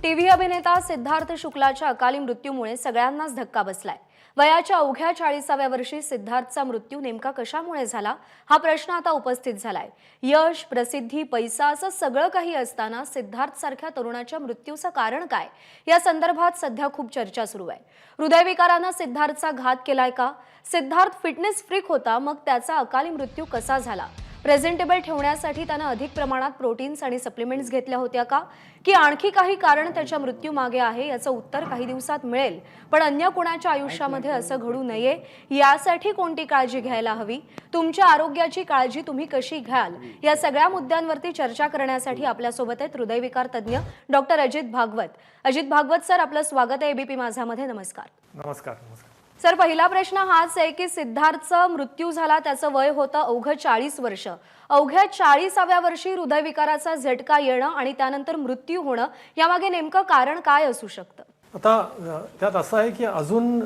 TV अभिनेता सिद्धार्थ शुक्लाच्या अकाली मृत्यूमुळे सगळ्यांनाच धक्का बसलाय। वयाच्या अवघ्या 40व्या वर्षी सिद्धार्थचा मृत्यू नेमका कशामुळे झाला हा प्रश्न आता उपस्थित झालाय। यश, प्रसिद्धी, पैसा असं सगळं काही असताना सिद्धार्थ सारख्या तरुणाच्या मृत्यूचं कारण काय या संदर्भात सध्या खूप चर्चा सुरू आहे। हृदयविकाराने सिद्धार्थचा घात केलाय का? सिद्धार्थ फिटनेस फ्रीक होता, मग त्याचा अकाली मृत्यू कसा झाला? प्रेझेंटेबल ठेवण्यासाठी त्याने अधिक प्रमाणात प्रोटीन्स आणि सप्लिमेंट्स घेतल्या होत्या का, की आणखी काही कारण त्याच्या मृत्यू मागे आहे याचं उत्तर काही दिवसात मिळेल। पण अन्य कोणाच्या आयुष्यामध्ये असं घडू नये यासाठी कोणती काळजी घ्यायला हवी, तुमच्या आरोग्याची काळजी तुम्ही कशी घ्याल, या सगळ्या मुद्द्यांवरती चर्चा करण्यासाठी आपल्या सोबत आहेत हृदयविकार तज्ञ डॉक्टर अजित भागवत। अजित भागवत सर, आपलं स्वागत आहे एबीपी माझामध्ये। नमस्कार। नमस्कार। नमस्कार सर, पहिला प्रश्न हाच आहे की सिद्धार्थचा मृत्यू झाला, त्याचं वय होतं अवघं 40 वर्ष। अवघ्या 40व्या वर्षी हृदयविकाराचा झटका येणं आणि त्यानंतर मृत्यू होणं यामागे नेमकं कारण काय असू शकतं? आता त्यात असं आहे की अजून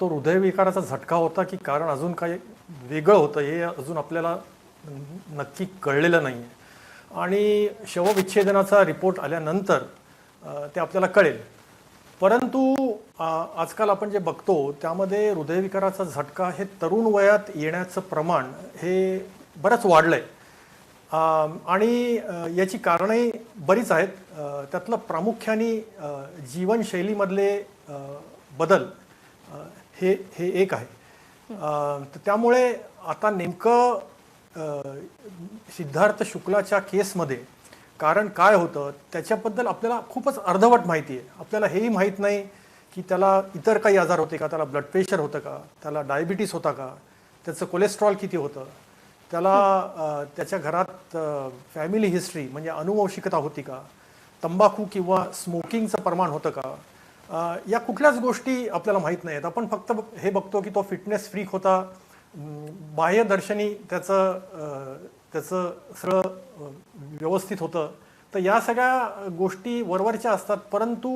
तो हृदयविकाराचा झटका होता की कारण अजून काही वेगळं होतं हे अजून आपल्याला नक्की कळलेलं नाही आहे आणि शवविच्छेदनाचा रिपोर्ट आल्यानंतर ते आपल्याला कळेल। परंतु आजकाल आपण जे बघतो त्यामध्ये हृदयविकाराचा झटका हे तरुण वयात येण्याचं प्रमाण हे बरंच वाढलंय आणि याची कारणंही बरीच आहेत। त्यातलं प्रामुख्याने जीवनशैलीमधले बदल हे एक आहे। त्यामुळे आता नेमकं सिद्धार्थ शुक्लाच्या केसमध्ये कारण काय होतं त्याच्याबद्दल आपल्याला खूपच अर्धवट माहिती आहे। आपल्याला हेही माहीत नाही की त्याला इतर काही आजार होते का, त्याला ब्लड प्रेशर होतं का, त्याला डायबिटीस होता का, त्याचं कोलेस्ट्रॉल किती होतं, त्याला त्याच्या घरात फॅमिली हिस्ट्री म्हणजे अनुवंशिकता होती का, तंबाखू किंवा स्मोकिंगचं प्रमाण होतं का, या कुठल्याच गोष्टी आपल्याला माहीत नाहीत। आपण फक्त हे बघतो की तो फिटनेस फ्रीक होता, बाह्यदर्शनी त्याचं सगळं व्यवस्थित होतं। तर या सगळ्या गोष्टी वरवरच्या असतात, परंतु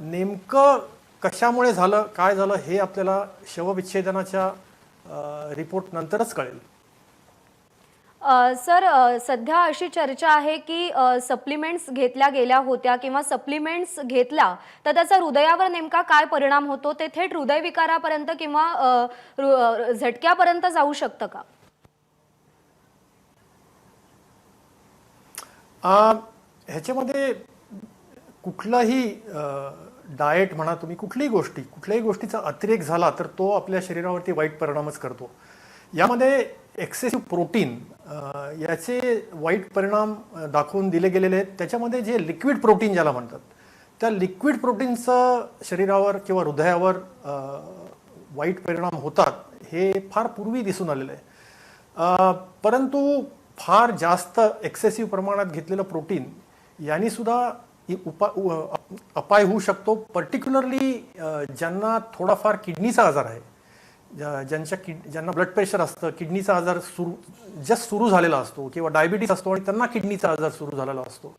नेमकं कशामुळे झालं, काय झालं हे आपल्याला शवविच्छेदनाच्या रिपोर्ट नंतरच कळेल। सर, सध्या अशी चर्चा आहे की सप्लिमेंट्स घेतल्या गेल्या होत्या किंवा सप्लिमेंट्स घेतल्या तर त्याचा हृदयावर नेमका काय परिणाम होतो, ते थेट हृदयविकारापर्यंत किंवा झटक्यापर्यंत जाऊ शकतं का? ह्याच्यामध्ये कुठलाही डाएट म्हणा, तुम्ही कुठल्याही गोष्टीचा अतिरेक झाला तर तो आपल्या शरीरावरती वाईट परिणामच करतो। यामध्ये एक्सेसिव्ह प्रोटीन याचे वाईट परिणाम दाखवून दिले गेलेले आहेत। त्याच्यामध्ये जे लिक्विड प्रोटीन ज्याला म्हणतात त्या लिक्विड प्रोटीनचं शरीरावर किंवा हृदयावर वाईट परिणाम होतात हे फार पूर्वी दिसून आलेलं आहे। परंतु फार जास्त एक्सेसिव्ह प्रमाणात घेतलेलं प्रोटीन यांनी सुद्धा अपाय होऊ शकतो। पर्टिक्युलरली ज्यांना थोडाफार किडनीचा आजार आहे, ज्यांना ब्लड प्रेशर असतं, किडनीचा आजार जस्ट सुरू झालेला असतो किंवा डायबिटीस असतो आणि त्यांना किडनीचा आजार सुरू झालेला असतो,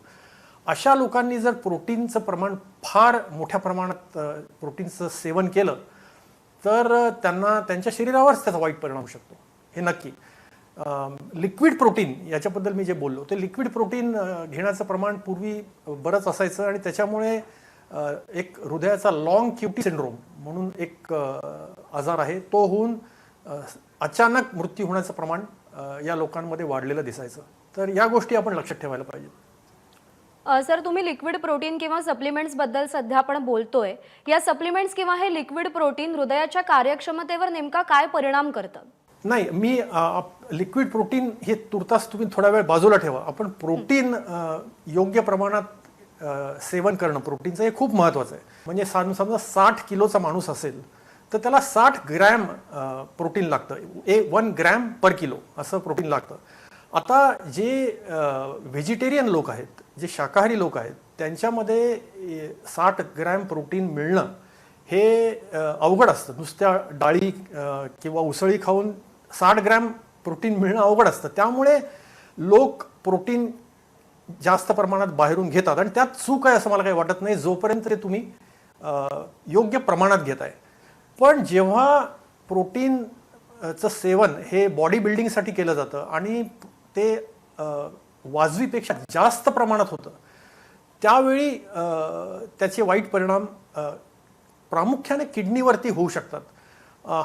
अशा लोकांनी जर प्रोटीनचं प्रमाण फार मोठ्या प्रमाणात प्रोटीनचं सेवन केलं तर त्यांना त्यांच्या शरीरावरच त्याचा वाईट परिणाम होऊ शकतो, हे नक्की। लिक्विड प्रोटीन याच्याबद्दल मी जे बोललो ते लिक्विड प्रोटीन घेण्याचं प्रमाण पूर्वी बरंच असायचं आणि त्याच्यामुळे एक हृदयाचा लॉंग क्यूटी सिंड्रोम म्हणून एक आजार आहे, तो होऊन अचानक मृत्यू होण्याचं प्रमाण या लोकांमध्ये वाढलेलं दिसायचं। तर या गोष्टी आपण लक्षात ठेवायला पाहिजे। सर, तुम्ही लिक्विड प्रोटीन किंवा सप्लिमेंट्स बद्दल सध्या आपण बोलतोय, या सप्लिमेंट्स किंवा हे लिक्विड प्रोटीन हृदयाच्या कार्यक्षमतेवर नेमका काय परिणाम करतं? नाही, मी लिक्विड प्रोटीन हे तुर्तास तुम्ही थोडा वेळ बाजूला ठेवा। आपण प्रोटीन योग्य प्रमाणात सेवन करणं प्रोटीनचं हे खूप महत्त्वाचं आहे। म्हणजे समजा 60 किलोचा माणूस असेल तर त्याला 60 ग्रॅम प्रोटीन लागतं, 1 ग्रॅम पर किलो असं प्रोटीन लागतं। आता जे व्हेजिटेरियन लोक आहेत, जे शाकाहारी लोक आहेत, त्यांच्यामध्ये 60 ग्रॅम प्रोटीन मिळणं हे अवघड असतं। नुसत्या डाळी किंवा उसळी खाऊन 60 ग्रॅम प्रोटीन मिळणं अवघड असतं। त्यामुळे लोक प्रोटीन जास्त प्रमाणात बाहेरून घेतात आणि त्यात चूक आहे असं मला काही वाटत नाही, जोपर्यंत ते तुम्ही योग्य प्रमाणात घेताय। पण जेव्हा प्रोटीनचं सेवन हे बॉडी बिल्डिंगसाठी केलं जातं आणि ते वाजवीपेक्षा जास्त प्रमाणात होतं त्यावेळी त्याचे वाईट परिणाम प्रामुख्याने किडनीवरती होऊ शकतात.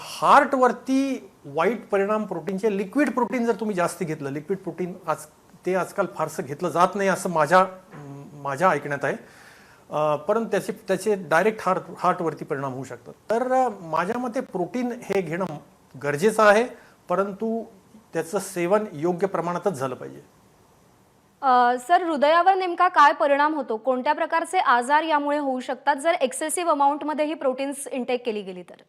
हार्टवरती वाईट परिणाम प्रोटीनचे, लिक्विड प्रोटीन जर तुम्ही जास्त घेतलं, लिक्विड प्रोटीन ते आजकाल फारसं घेतलं जात नाही असं माझ्या ऐकण्यात आहे. परंतु त्याचे डायरेक्ट हार्टवरती परिणाम होऊ शकतात. तर माझ्या मते प्रोटीन हे घेणं गरजेचं आहे, परंतु त्याचं सेवन योग्य प्रमाणातच झालं पाहिजे. सर, हृदयावर नेमका काय परिणाम होतो? कोणत्या प्रकारचे आजार यामुळे होऊ शकतात जर एक्सेसिव्ह अमाऊंटमध्ये ही प्रोटीन्स इंटेक केली गेली तर?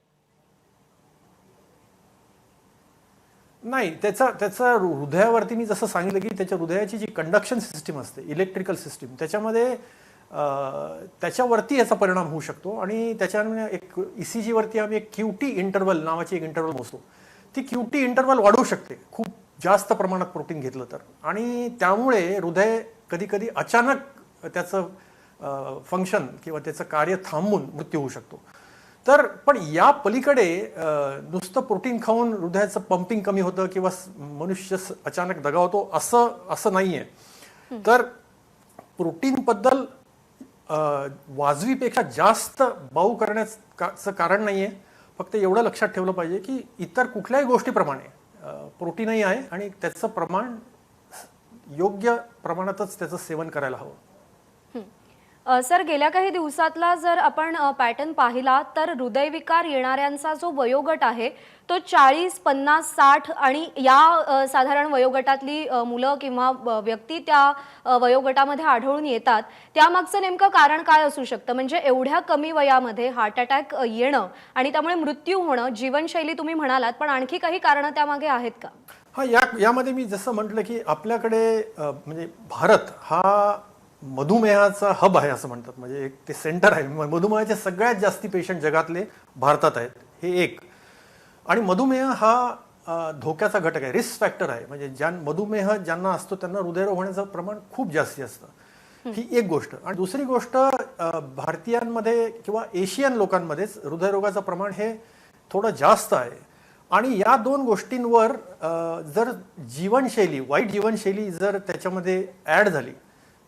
नाही, त्याचा हृदयावरती मी जसं सांगितलं की त्याच्या हृदयाची जी कंडक्शन सिस्टीम असते, इलेक्ट्रिकल सिस्टीम, त्याच्यामध्ये त्याच्यावरती याचा परिणाम होऊ शकतो. आणि त्याच्यामुळे एक ECG वरती आम्ही एक QT इंटरवल नावाची एक इंटरवल मोजतो. ती QT इंटरवल वाढू शकते खूप जास्त प्रमाणात प्रोटीन घेतलं तर, आणि त्यामुळे हृदय कधी कधी अचानक त्याचं फंक्शन किंवा त्याचं कार्य थांबून मृत्यू होऊ शकतो. तर पण या पलीकडे नुसतं प्रोटीन खाऊन हृदयाचं पंपिंग कमी होतं किंवा मनुष्य अचानक दगावतो असं नाहीये. तर प्रोटीनबद्दल वाजवीपेक्षा जास्त बाऊ करण्याचं कारण नाहीये. फक्त एवढं लक्षात ठेवलं पाहिजे की इतर कुठल्याही गोष्टीप्रमाणे प्रोटीनही आहे आणि त्याचं प्रमाण योग्य प्रमाणातच त्याचं सेवन करायला हवं. सर, गेल्या काही दिवसातला जर आपण पॅटर्न पाहिला तर हृदयविकार येणाऱ्यांचा जो वयोगट आहे तो 40, 50, 60 आणि या साधारण वयोगटातली मुलं किंवा व्यक्ती त्या वयोगटामध्ये आढळून येतात. त्यामागचं नेमकं कारण काय असू शकतं? म्हणजे एवढ्या कमी वयामध्ये हार्ट अटॅक येणं आणि त्यामुळे मृत्यू होणं, जीवनशैली तुम्ही म्हणालात, पण आणखी काही कारणं त्यामागे आहेत का? यामध्ये मी जसं म्हटलं की आपल्याकडे म्हणजे भारत हा मधुमेहाचा हब आहे असं म्हणतात. म्हणजे एक ते सेंटर आहे. मधुमेहाचे सगळ्यात जास्ती पेशंट जगातले भारतात आहेत, हे एक. आणि मधुमेह हा धोक्याचा घटक आहे, रिस्क फॅक्टर आहे. म्हणजे मधुमेह ज्यांना असतो त्यांना हृदयरोग होण्याचं प्रमाण खूप जास्ती असतं. ही एक गोष्ट. आणि दुसरी गोष्ट, भारतीयांमध्ये किंवा एशियन लोकांमध्येच हृदयरोगाचं प्रमाण हे थोडं जास्त आहे. आणि या दोन गोष्टींवर जर वाईट जीवनशैली जर त्याच्यामध्ये ॲड झाली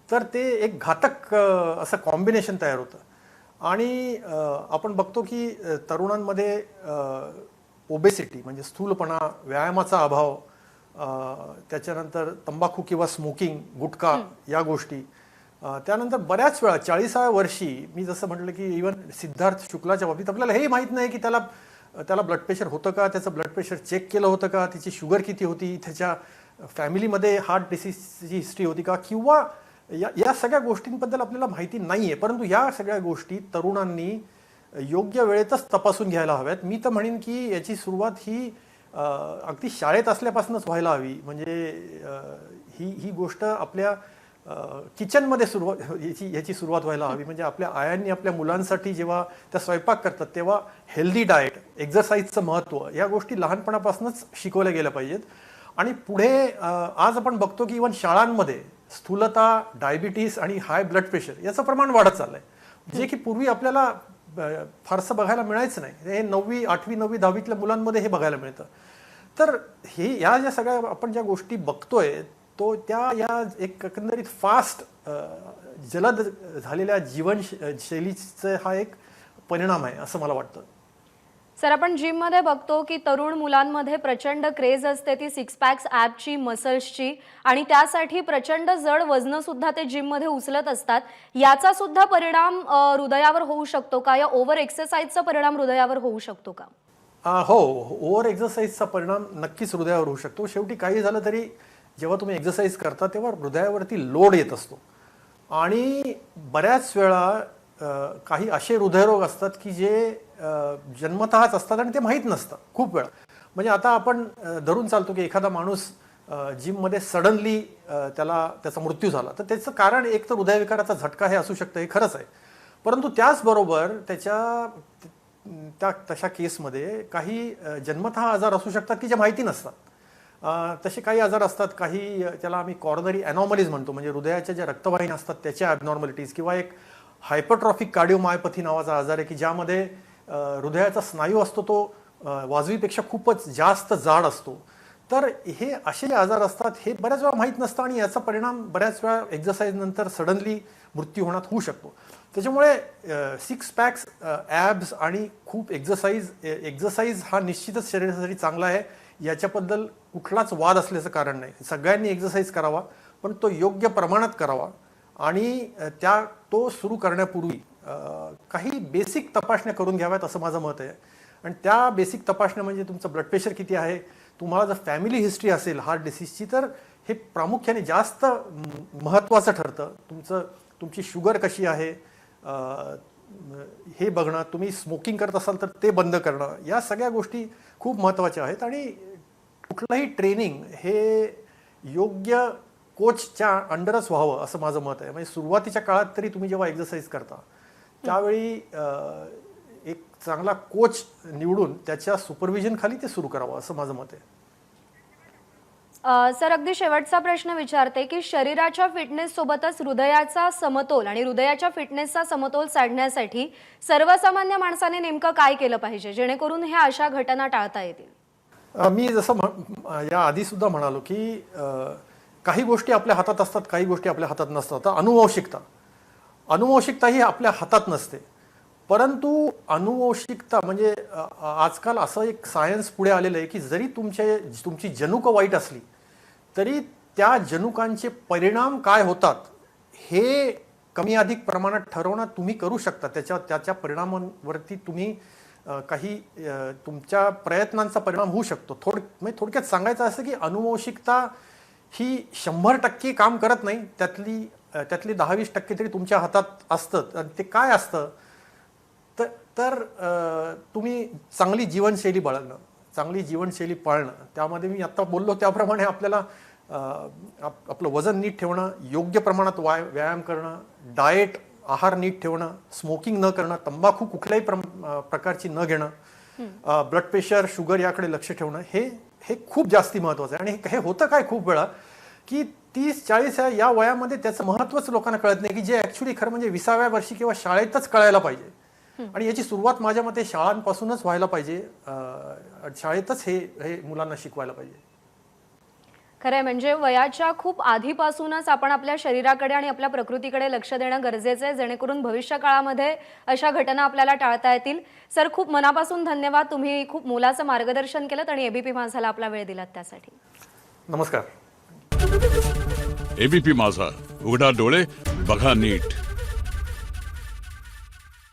तर ते एक घातक असं कॉम्बिनेशन तयार होतं. आणि आपण बघतो की तरुणांमध्ये ओबेसिटी म्हणजे स्थूलपणा, व्यायामाचा अभाव, त्याच्यानंतर तंबाखू किंवा स्मोकिंग, गुटखा या गोष्टी, त्यानंतर बऱ्याच वेळा 40व्या वर्षी मी जसं म्हटलं की इव्हन सिद्धार्थ शुक्लाच्या बाबतीत आपल्याला हे माहीत नाही की त्याला ब्लड प्रेशर होतं का, त्याचं ब्लड प्रेशर चेक केलं होतं का, त्याची शुगर किती होती, त्याच्या फॅमिलीमध्ये हार्ट डिसीजची हिस्ट्री होती का, किंवा या सगळ्या गोष्टींबद्दल आपल्याला माहिती नाहीये. परंतु या सगळ्या गोष्टी तरुणांनी योग्य वेळेतच तपासून घ्यायला हव्यात. मी तर म्हणेन की याची सुरुवात ही अगदी शाळेत असल्यापासूनच व्हायला हवी. म्हणजे ही गोष्ट आपल्या किचनमध्ये याची सुरुवात व्हायला हवी. म्हणजे आपल्या आयांनी आपल्या मुलांसाठी जेव्हा त्या स्वयंपाक करतात तेव्हा हेल्दी डाएट, एक्झरसाईजचं महत्त्व या गोष्टी लहानपणापासूनच शिकवल्या गेल्या पाहिजेत. आणि पुढे आज आपण बघतो की इव्हन शाळांमध्ये स्थूलता, डायबिटीस आणि हाय ब्लड प्रेशर याचं प्रमाण वाढत चाललंय, जे की पूर्वी आपल्याला फारसं बघायला मिळायचं नाही. हे 9वी, 8वी, 9वी, 10वीतल्या मुलांमध्ये हे बघायला मिळतं. तर या ज्या सगळ्या आपण ज्या गोष्टी बघतोय तो या एक एकंदरीत फास्ट जलद झालेल्या जीवनशैलीचा हा एक परिणाम आहे असं मला वाटतं. सर, आपण जिममध्ये बघतो की तरुण मुलांमध्ये प्रचंड क्रेज असते ती सिक्स पॅक्स ॲपची, मसल्सची, आणि त्यासाठी प्रचंड जड वजनं सुद्धा ते जिममध्ये उचलत असतात. याचा सुद्धा परिणाम हृदयावर होऊ शकतो का? या ओव्हर एक्सरसाइजचा परिणाम हृदयावर होऊ शकतो का? हो, ओव्हर एक्सरसाइजचा परिणाम नक्कीच हृदयावर होऊ शकतो. शेवटी काही झालं तरी जेव्हा तुम्ही एक्सरसाइज करता तेव्हा हृदयावरती लोड येत असतो. आणि बऱ्याच वेळा काही असे हृदयरोग असतात की जे जन्मतःच असतात आणि ते माहीत नसतात खूप वेळा. म्हणजे आता आपण धरून चालतो की एखादा माणूस जिममध्ये सडनली त्याचा मृत्यू झाला, तर त्याचं कारण एक तर हृदयविकाराचा झटका हे असू शकतं, हे खरंच आहे. परंतु त्याचबरोबर तशा केसमध्ये काही जन्मतः आजार असू शकतात की जे माहिती नसतात. तसे काही आजार असतात, काही त्याला आम्ही कॉर्नरी ॲनॉमलीज म्हणतो, म्हणजे हृदयाच्या ज्या रक्तवाहिन्या असतात त्याच्या ॲबनॉर्मॅलिटीज, किंवा एक हायपरट्रॉफिक कार्डिओमायोपॅथी नावाचा आजार आहे की ज्यामध्ये हृदयाचा स्नायू असतो तो वाजवीपेक्षा खूपच जास्त जाड असतो. तर हे असे जे आजार असतात हे बऱ्याच वेळा माहीत नसतं आणि याचा परिणाम बऱ्याच वेळा एक्झरसाईज नंतर सडनली मृत्यू होण्यात होऊ शकतो. त्याच्यामुळे सिक्स पॅक्स, ॲब्स आणि खूप एक्झरसाईज हा निश्चितच शरीरासाठी चांगला आहे, याच्याबद्दल कुठलाच वाद असल्याचं कारण नाही. सगळ्यांनी एक्झरसाईज करावा, पण तो योग्य प्रमाणात करावा आणि तो सुरू करण्यापूर्वी काही बेसिक तपासण्या करून घ्याव्यात असं माझं मत आहे. आणि त्या बेसिक तपासण्या म्हणजे तुमचं ब्लड प्रेशर किती आहे, तुम्हाला जर फॅमिली हिस्ट्री असेल हार्ट डिसीजची तर हे प्रामुख्याने जास्त महत्त्वाचं ठरतं. तुमची शुगर कशी आहे हे बघणं, तुम्ही स्मोकिंग करत असाल तर ते बंद करणं, या सगळ्या गोष्टी खूप महत्त्वाच्या आहेत. आणि कुठलंही ट्रेनिंग हे योग्य कोचच्या अंडरच व्हावं असं माझं मत आहे. म्हणजे सुरुवातीच्या काळात तरी तुम्ही जेव्हा एक्झरसाईज करता त्यावेळी एक चांगला कोच निवडून त्याच्या सुपरविजन खाली ते सुरू करावं असं माझं मत आहे. सर, अगदी शेवटचा प्रश्न विचारते की शरीराच्या फिटनेस सोबतच हृदयाचा समतोल आणि हृदयाच्या फिटनेसचा समतोल साधण्यासाठी सर्वसामान्य माणसाने नेमकं काय केलं पाहिजे जेणेकरून ह्या अशा घटना टाळता येतील? मी जसं या आधी सुद्धा म्हणालो की काही गोष्टी आपल्या हातात असतात, काही गोष्टी आपल्या हातात नसतात. तर अनुवंशिकता ही आपल्या हातात नसते, परंतु अनुवंशिकता म्हणजे आजकाल असं एक सायन्स पुढे आलेलं आहे की जरी तुमची जनुकं वाईट असली तरी त्या जनुकांचे परिणाम काय होतात हे कमी अधिक प्रमाणात ठरवणं तुम्ही करू शकता. त्याच्या परिणामांवरती तुम्ही काही तुमच्या प्रयत्नांचा परिणाम होऊ शकतो. म्हणजे थोडक्यात सांगायचं असं की अनुवंशिकता ही 100% काम करत नाही, त्यातली 10-20% तरी तुमच्या हातात असतं. आणि ते काय असतं तर तुम्ही चांगली जीवनशैली बाळगणं, चांगली जीवनशैली पाळणं. त्यामध्ये मी आता बोललो त्याप्रमाणे आपल्याला आपलं वजन नीट ठेवणं, योग्य प्रमाणात व्यायाम करणं, डाएट आहार नीट ठेवणं, स्मोकिंग न करणं, तंबाखू कुठल्याही प्रकारची न घेणं, ब्लड प्रेशर शुगर याकडे लक्ष ठेवणं हे खूप जास्ती महत्त्वाचं आहे. आणि हे होतं काय खूप वेळा की 30-40 या वयामध्ये त्याचं महत्त्वच लोकांना कळत नाही की जे ॲक्च्युली खरं म्हणजे 20व्या वर्षी किंवा शाळेतच कळायला पाहिजे. आणि याची सुरुवात माझ्या मते शाळांपासूनच व्हायला पाहिजे. शाळेतच हे मुलांना शिकवायला पाहिजे. खरंय, म्हणजे वयाच्या खूप आधीपासूनच आपण आपल्या शरीराकडे आणि आपल्या प्रकृतीकडे लक्ष देणं गरजेचं आहे जेणेकरून भविष्य काळामध्ये अशा घटना आपल्याला टाळता येतील. सर, खूप मनापासून धन्यवाद. तुम्ही खूप मोलाचं मार्गदर्शन केलं आणि एबीपी माझाला आपला वेळ दिलात त्यासाठी. नमस्कार. एबीपी माझा, उघडा डोळे बघा नीट.